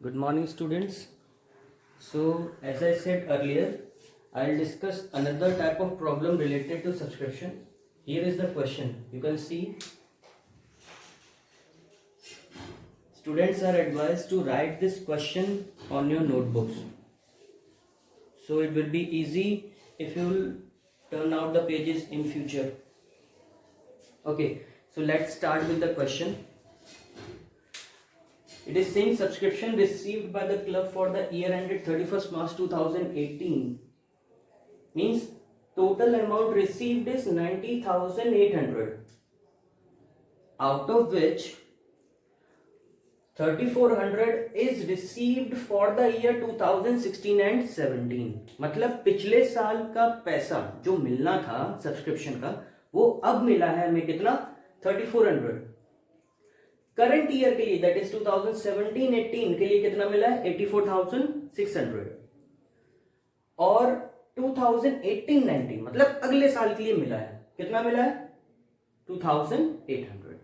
Good morning, students. So, as I said earlier, I'll discuss another type of problem related to subscription. Here is the question. You can see students are advised to write this question on your notebooks. So, it will be easy if you will turn out the pages in future. Okay, so let's start with the question. It is saying subscription received by the club for the year ended 31st March 2018 means total amount received is 90,800, out of which 3,400 is received for the year 2016 and 17. मतलब पिछले साल का पैसा जो मिलना था subscription का वो अब मिला है हमें कितना 3,400. करंट ईयर के लिए दैट इज 2017-18 के लिए कितना मिला है 84,600 और 2018-19 मतलब अगले साल के लिए मिला है कितना मिला है 2,800.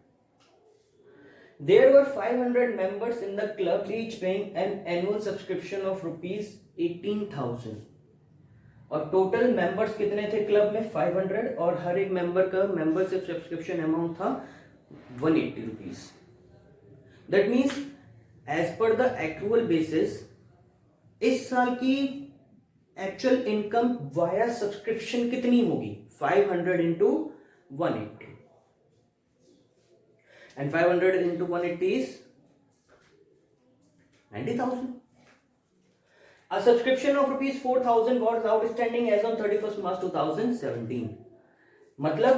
There were 500 members in the club, each paying an annual subscription of ₹18,000 और टोटल मेंबर्स कितने थे क्लब में 500 और हर एक मेंबर का मेंबरशिप सब्सक्रिप्शन अमाउंट था 180 rupees. That means as per the accrual basis इस साल की एक्चुअल इनकम वाया सब्सक्रिप्शन कितनी होगी 500 into 180 and 500 into 180 is 90,000. A subscription of ₹4,000 was outstanding as on 31st March 2017. मतलब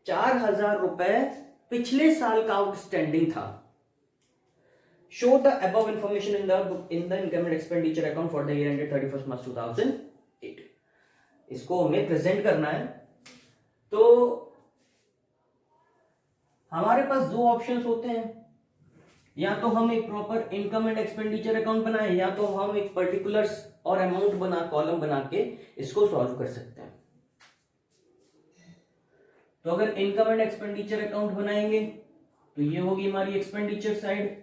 4,000 रुपए पिछले साल का आउटस्टैंडिंग था. Show the above information in the income and expenditure account for the year ended 31st March 2008. इसको हमें प्रेजेंट करना है. तो हमारे पास दो ऑप्शंस होते हैं, या तो हम एक proper income and expenditure account बनाए या तो हम एक पर्टिकुलर और अमाउंट बना कॉलम बना के इसको सॉल्व कर सकते हैं. तो अगर इनकम एंड एक्सपेंडिचर अकाउंट बनाएंगे तो ये होगी हमारी एक्सपेंडिचर साइड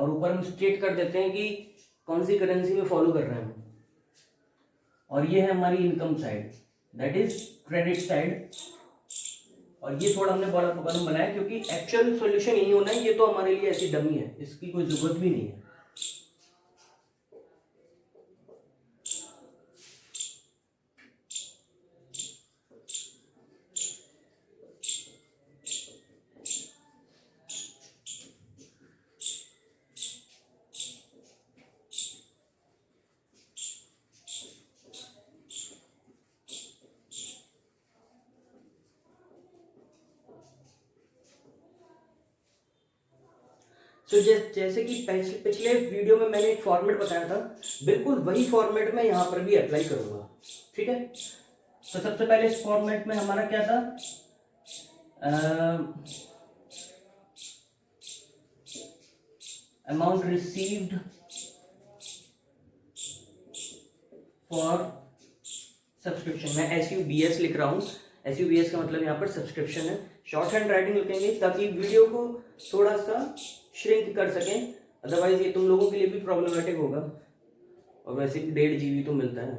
और ऊपर हम स्टेट कर देते हैं कि कौन सी करेंसी में फॉलो कर रहे हैं हम. और ये है हमारी income side that is credit side. और ये थोड़ा हमने बड़ा कॉलम बनाया क्योंकि एक्चुअल सॉल्यूशन यही होना है. ये तो हमारे लिए ऐसी डमी है, इसकी कोई जरूरत भी नहीं है. तो जैसे कि पिछले वीडियो में मैंने एक फॉर्मेट बताया था, बिल्कुल वही फॉर्मेट मैं यहां पर भी अप्लाई करूंगा. ठीक है, तो सबसे पहले इस फॉर्मेट में हमारा क्या था, अमाउंट रिसीव्ड फॉर सब्सक्रिप्शन. मैं SUBS लिख रहा हूं. SUBS का मतलब यहाँ पर सब्सक्रिप्शन है. शॉर्ट हैंड राइटिंग लिखेंगे ताकि वीडियो को थोड़ा सा श्रिंक कर सकें, अदरवाइज ये तुम लोगों के लिए भी प्रॉब्लमेटिक होगा. और वैसे भी 1.5 GB तो मिलता है.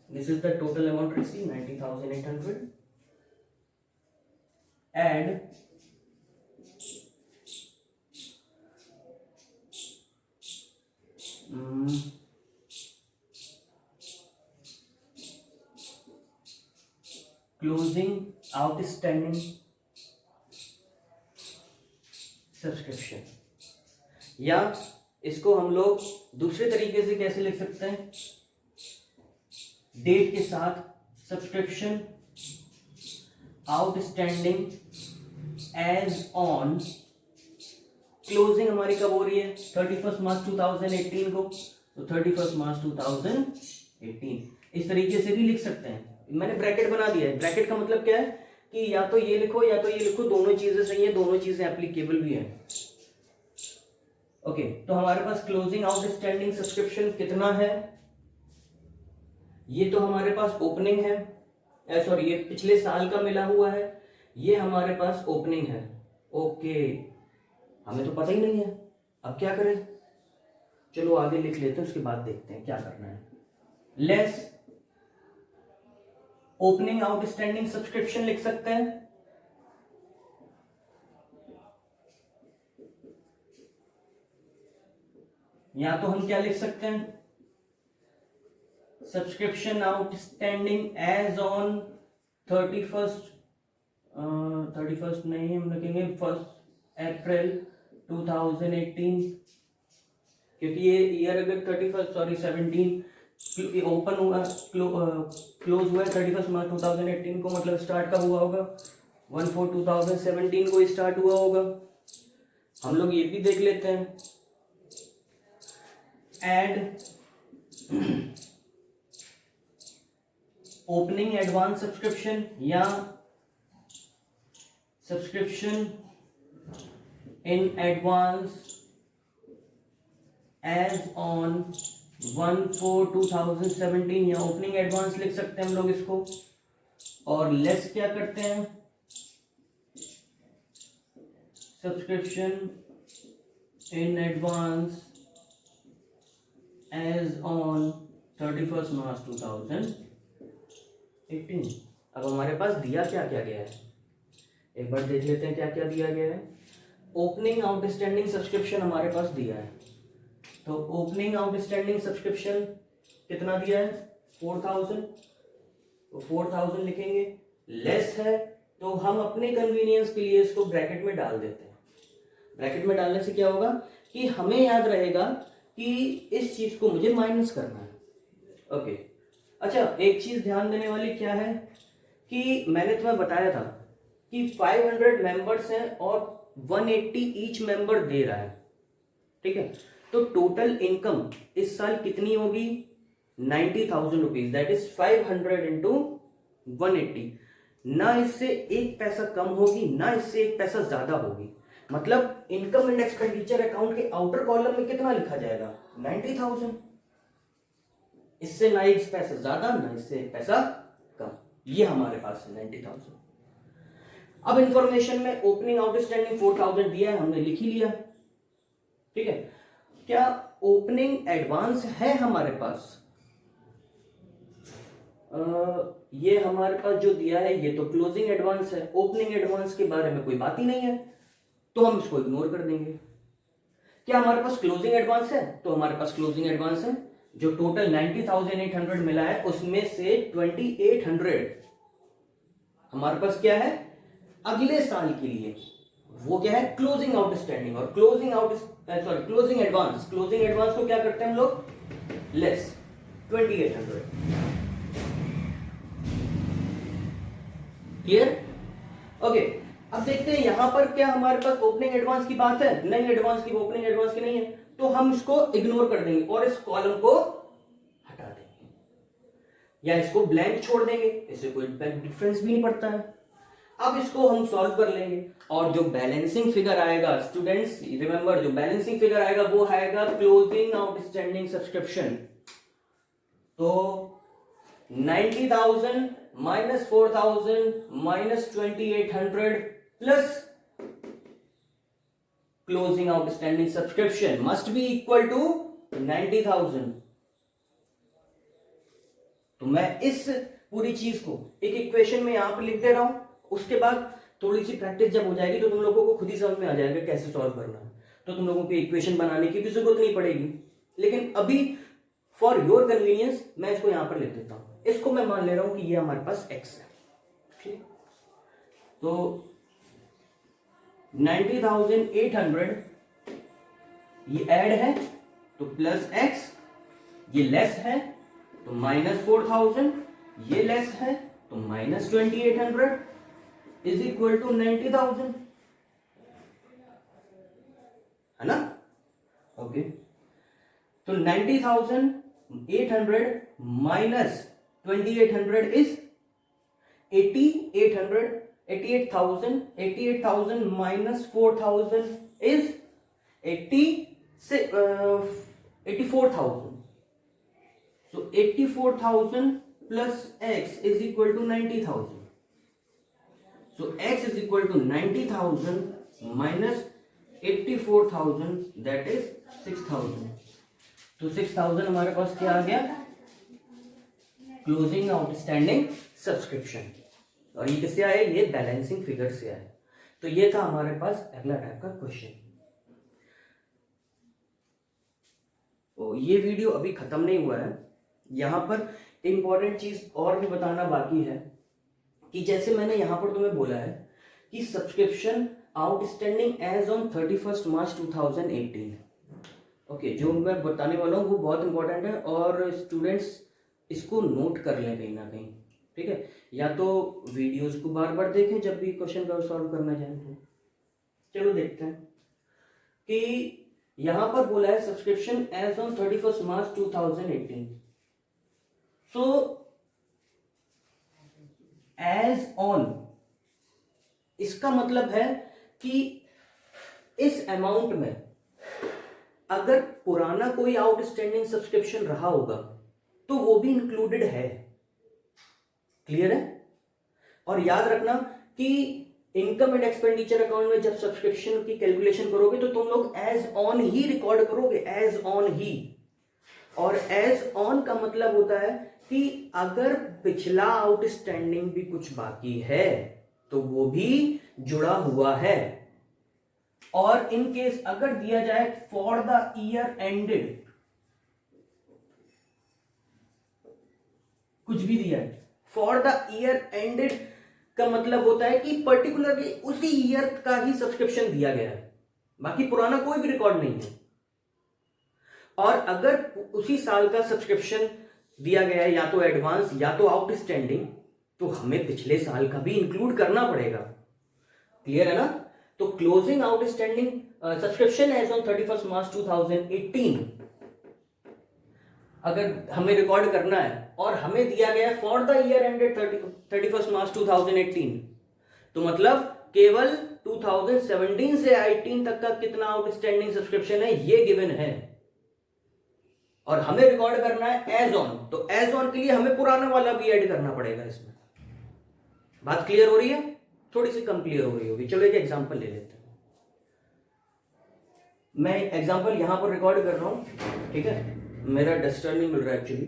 This is the total amount receive 90,800 and closing outstanding subscription. या इसको हम लोग दूसरे तरीके से कैसे लिख सकते हैं, डेट के साथ subscription outstanding as on closing हमारी कब हो रही है 31st मार्च 2018 को, तो 31st मार्च 2018 इस तरीके से भी लिख सकते हैं. मैंने ब्रैकेट बना दिया है. ब्रैकेट का मतलब क्या है कि या तो ये लिखो या तो ये लिखो, दोनों चीजें सही है, दोनों चीजें एप्लीकेबल भी है. ओके, तो हमारे पास क्लोजिंग आउटस्टैंडिंग सब्सक्रिप्शन कितना है ये तो हमारे पास ओपनिंग है, सॉरी ये पिछले साल का मिला हुआ है, ये हमारे पास ओपनिंग है। ओके, हमें तो पता ही नहीं है, अब क्या करें? चलो आगे लिख लेते हैं, उसके बाद देखते हैं क्या करना है। लेस ओपनिंग आउटस्टैंडिंग सब्सक्रिप्शन लिख सकते हैं, या तो हम क्या लिख सकते हैं, subscription outstanding as on 31st, 31st नहीं, हम लिखेंगे 1 अप्रैल 2018, क्योंकि ये ईयर अगर 31st, सॉरी 17 ओपन हुआ, क्लोज हुआ है 31 मार्च 2018 को, मतलब स्टार्ट कब हुआ होगा? 1/4/2017 को स्टार्ट हुआ होगा। हम लोग ये भी देख लेते हैं, एड ओपनिंग एडवांस सब्सक्रिप्शन या subscription in advance as on 1/4/2017 या ओपनिंग एडवांस लिख सकते हैं हम लोग इसको। और लेस क्या करते हैं, subscription in advance as on 31st March 2018। अब हमारे पास दिया क्या क्या गया है, एक बार देख लेते हैं क्या क्या दिया गया है। ओपनिंग आउटस्टैंडिंग सब्सक्रिप्शन हमारे पास दिया है, तो ओपनिंग आउटस्टैंडिंग सब्सक्रिप्शन कितना दिया है? 4000, तो 4000 लिखेंगे। लेस है तो हम अपने कन्वीनियंस के लिए इसको ब्रैकेट में डाल देते हैं। ब्रैकेट में डालने से क्या होगा कि हमें याद रहेगा कि इस चीज को मुझे माइनस करना है। ओके, अच्छा एक चीज ध्यान देने वाली क्या है कि मैंने तुम्हें बताया था कि 500 मेंबर्स हैं और 180 ईच मेंबर दे रहा है, ठीक है? तो टोटल इनकम इस साल कितनी होगी? 90,000 रुपीज, दैट इज 500 इंटू 180। ना इससे एक पैसा कम होगी, ना इससे एक पैसा ज्यादा होगी। मतलब इनकम एंड एक्सपेंडिचर अकाउंट के आउटर कॉलम में कितना लिखा जाएगा? 90,000। इससे ना एक पैसा ज्यादा, ना इससे एक पैसा कम, ये हमारे पास है 90,000। अब इंफॉर्मेशन में ओपनिंग आउटस्टैंडिंग 4000 दिया है, हमने लिख ही लिया, ठीक है? क्या ओपनिंग एडवांस है हमारे पास? ये हमारे पास जो दिया है ये तो क्लोजिंग एडवांस है, ओपनिंग एडवांस के बारे में कोई बात ही नहीं है, तो हम इसको इग्नोर कर देंगे। क्या हमारे पास क्लोजिंग एडवांस है? तो हमारे पास क्लोजिंग एडवांस है, जो टोटल 90,800 मिला है उसमें से 2800 हमारे पास क्या है अगले साल के लिए, वो क्या है? Closing outstanding. और क्लोजिंग एडवांस, क्लोजिंग एडवांस को क्या करते हैं हम लोग? लेस 2800। क्लियर? ओके, अब देखते हैं यहां पर क्या हमारे पास ओपनिंग एडवांस की बात है? नहीं, एडवांस की, ओपनिंग एडवांस की नहीं है, तो हम इसको इग्नोर कर देंगे और इस कॉलम को हटा देंगे या इसको ब्लैंक छोड़ देंगे, इससे कोई डिफरेंस भी नहीं पड़ता है। अब इसको हम सॉल्व कर लेंगे और जो बैलेंसिंग फिगर आएगा, स्टूडेंट्स रिमेंबर, जो बैलेंसिंग फिगर आएगा वो आएगा क्लोजिंग आउटस्टैंडिंग सब्सक्रिप्शन। तो 90,000 minus 4,000 minus 2800 plus closing outstanding subscription must be equal to 90,000। तो मैं इस पूरी चीज को एक इक्वेशन में यहां पर लिख दे रहा हूं, उसके बाद थोड़ी सी प्रैक्टिस जब हो जाएगी तो तुम लोगों को खुद ही समझ में आ जाएगा कैसे सॉल्व करना है, तो तुम लोगों को इक्वेशन बनाने की भी जरूरत नहीं पड़ेगी। लेकिन अभी फॉर योर कन्वीनियंस मैं इसको यहां पर लिख देता हूं, इसको मैं मान ले रहा हूं कि ये हमारे पास x है, ठीक? तो 90,800 ये ऐड है तो प्लस x, ये लेस है तो माइनस 4,000, ये लेस है तो माइनस 2800 इज इक्वल टू 90,000, है ना? ओके, तो 90,800 minus 2800 is 88,000 minus 4,000 is 84,000। So 84,000 plus x is equal to 90,000. So x is equal to 90,000 minus 84,000, that is 6,000. तो 6,000 हमारे पास क्या आ गया, क्लोजिंग आउटस्टैंडिंग सब्सक्रिप्शन। और ये किससे आया, ये बैलेंसिंग फिगर से आया। तो ये था हमारे पास अगला टाइप का क्वेश्चन। ये वीडियो अभी खत्म नहीं हुआ है, यहां पर इंपॉर्टेंट चीज और भी बताना बाकी है कि जैसे मैंने यहां पर तुम्हें बोला है कि subscription outstanding as on 31 March 2018। Okay, जो मैं बताने वाला हूँ वो बहुत इंपॉर्टेंट है और स्टूडेंट्स इसको नोट कर लें कहीं ना कहीं, ठीक है। या तो वीडियोस को बार बार देखें जब भी क्वेश्चन का सॉल्व करना चाहें तो। चलो देखते हैं कि यहां पर बोला है subscription as on 31 March 2018। So as on, इसका मतलब है कि इस अमाउंट में अगर पुराना कोई आउटस्टैंडिंग सब्सक्रिप्शन रहा होगा तो वो भी इंक्लूडेड है। क्लियर है? और याद रखना कि इनकम एंड एक्सपेंडिचर अकाउंट में जब सब्सक्रिप्शन की कैलकुलेशन करोगे तो तुम लोग एज ऑन ही रिकॉर्ड करोगे, एज ऑन ही। और एज ऑन का मतलब होता है कि अगर पिछला आउटस्टैंडिंग भी कुछ बाकी है तो वो भी जुड़ा हुआ है। और इन केस अगर दिया जाए फॉर द ईयर एंडेड, कुछ भी दिया है, फॉर द ईयर एंडेड का मतलब होता है कि पर्टिकुलरली उसी ईयर का ही सब्सक्रिप्शन दिया गया है, बाकी पुराना कोई भी रिकॉर्ड नहीं है। और अगर उसी साल का सब्सक्रिप्शन दिया गया है या तो एडवांस या तो आउटस्टैंडिंग, तो हमें पिछले साल का भी इंक्लूड करना पड़ेगा। क्लियर है ना? तो closing outstanding subscription as on 31 March 2018 अगर हमें रिकॉर्ड करना है और हमें दिया गया है for the year ended 31 March 2018, तो मतलब केवल 2017 से 18 तक का कितना आउटस्टैंडिंग सब्सक्रिप्शन है ये गिवन है और हमें रिकॉर्ड करना है एज ऑन। तो एज ऑन के लिए हमें पुराना वाला भी ऐड करना पड़ेगा इसमें। बात क्लियर हो रही है? थोड़ी सी कम क्लियर हो रही होगी। चलो एक एग्जांपल ले लेते हैं। मैं एग्जांपल यहां पर रिकॉर्ड कर रहा हूं, ठीक है। मेरा डस्टर नहीं मिल रहा है एक्चुअली,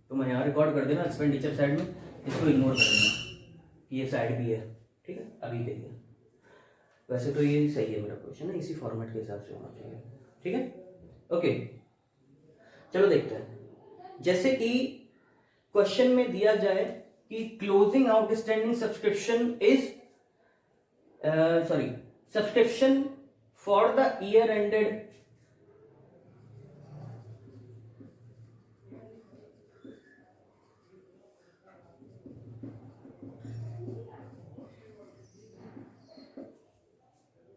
तो मैं यहां रिकॉर्ड कर देना एक्सपेंडिचर साइड में, इसको इग्नोर कर देना, ये साइड भी है, ठीक है, अभी के लिए। वैसे तो ये सही है मेरा क्वेश्चन है, इसी फॉर्मेट के हिसाब से होना चाहिए, ठीक है। ओके, चलो देखते हैं। जैसे कि क्वेश्चन में दिया जाए कि closing outstanding subscription is subscription for the year ended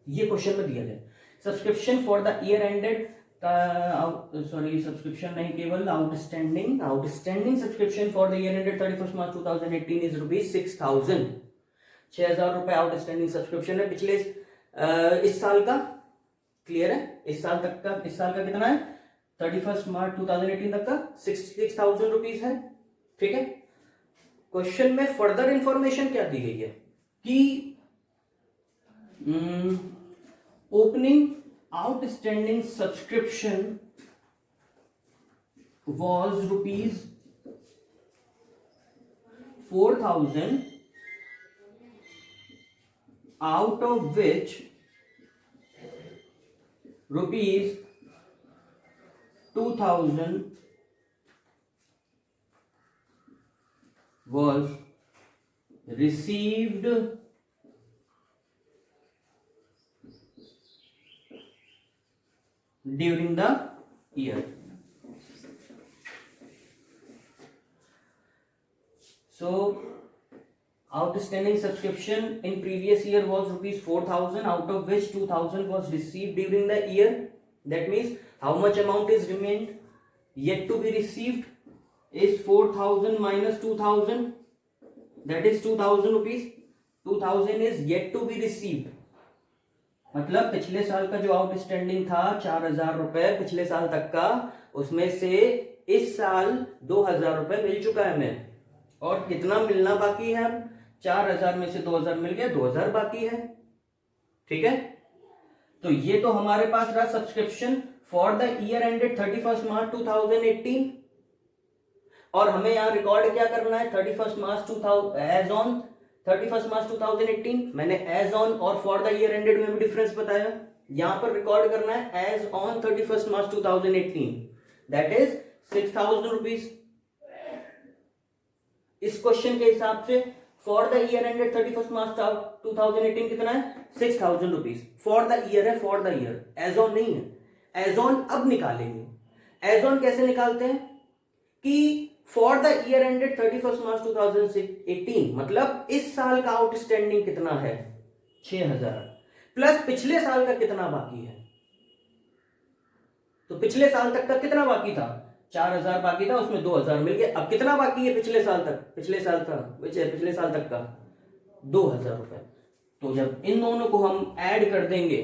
ये क्वेश्चन में दिया जाए subscription for the year ended subscription नहीं, केवल outstanding subscription for the year ended 31 March 2018 is rupees 6,000। 6,000 रुपए आउटस्टैंडिंग सब्सक्रिप्शन है पिछले इस साल का। क्लियर है? इस साल का कितना है? 31 मार्च 2018 तक का 6,000 रुपीज है, ठीक है। क्वेश्चन में फर्दर इंफॉर्मेशन क्या दी गई है कि opening outstanding subscription was rupees 4,000, out of which rupees 2,000 was received during the year. So outstanding subscription in previous year was rupees 4,000, out of which 2,000 was received during the year. That means how much amount is remained yet to be received is 4,000 minus 2,000, that is 2,000 rupees. 2,000 is yet to be received, मतलब पिछले साल का जो outstanding था 4,000 रुपए पिछले साल तक का, उसमें से इस साल 2,000 रुपए मिल चुका है हमें, और कितना मिलना बाकी है? 4,000 में से 2,000 मिल गया, 2,000 बाकी है। ठीक है, तो ये तो हमारे पास रहा subscription for the year ended 31 March 2018, और हमें यहां रिकॉर्ड क्या करना है? 31 मार्च 2000 एज ऑन 31 मार्च 2018। मैंने एज ऑन और फॉर द ईयर एंडेड में भी डिफरेंस बताया। यहां पर रिकॉर्ड करना है as on 31 March 2018, that is 6,000 rupees. इस क्वेश्चन के हिसाब से for the year ended 31 March 2018 कितना है? 6,000 रुपीज। फॉर द ईयर है, for the year, as on नहीं है। एज ऑन अब निकालेंगे। एज ऑन कैसे निकालते हैं कि for the year ended 31 March 2018 मतलब इस साल का आउटस्टैंडिंग कितना है? 6,000 प्लस पिछले साल का कितना बाकी है। तो पिछले साल तक का कितना बाकी था? 4,000 बाकी था, उसमें 2,000 मिल गए। अब कितना बाकी है पिछले साल तक? पिछले साल तक का 2,000 रुपए। तो जब इन दोनों को हम ऐड कर देंगे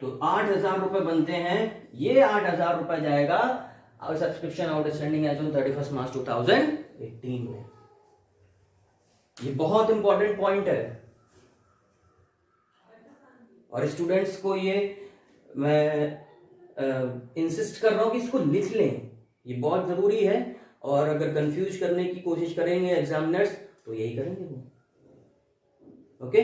तो 8,000 रुपए बनते हैं। ये 8,000 रुपए जाएगा और subscription outstanding as on 31 March 2018 में। ये बहुत इंपॉर्टेंट पॉइंट है, और स्टूडेंट्स को ये मैं इंसिस्ट कर रहा हूं कि इसको लिख लें, ये बहुत जरूरी है। और अगर कंफ्यूज करने की कोशिश करेंगे एग्जामिनर्स तो यही करेंगे वो। ओके,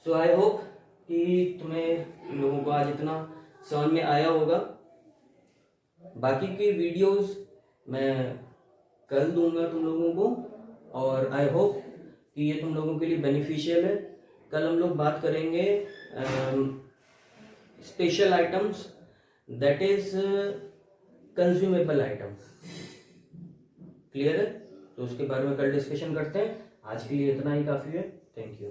सो आई होप कि तुम्हें लोगों को आज इतना समझ में आया होगा। बाकी की वीडियोस मैं कल दूंगा तुम लोगों को, और आई होप कि ये तुम लोगों के लिए बेनिफिशियल है। कल हम लोग बात करेंगे special items, that is consumable item. Clear है? तो उसके बारे में कल डिस्कशन करते हैं। आज के लिए इतना ही काफी है। Thank you.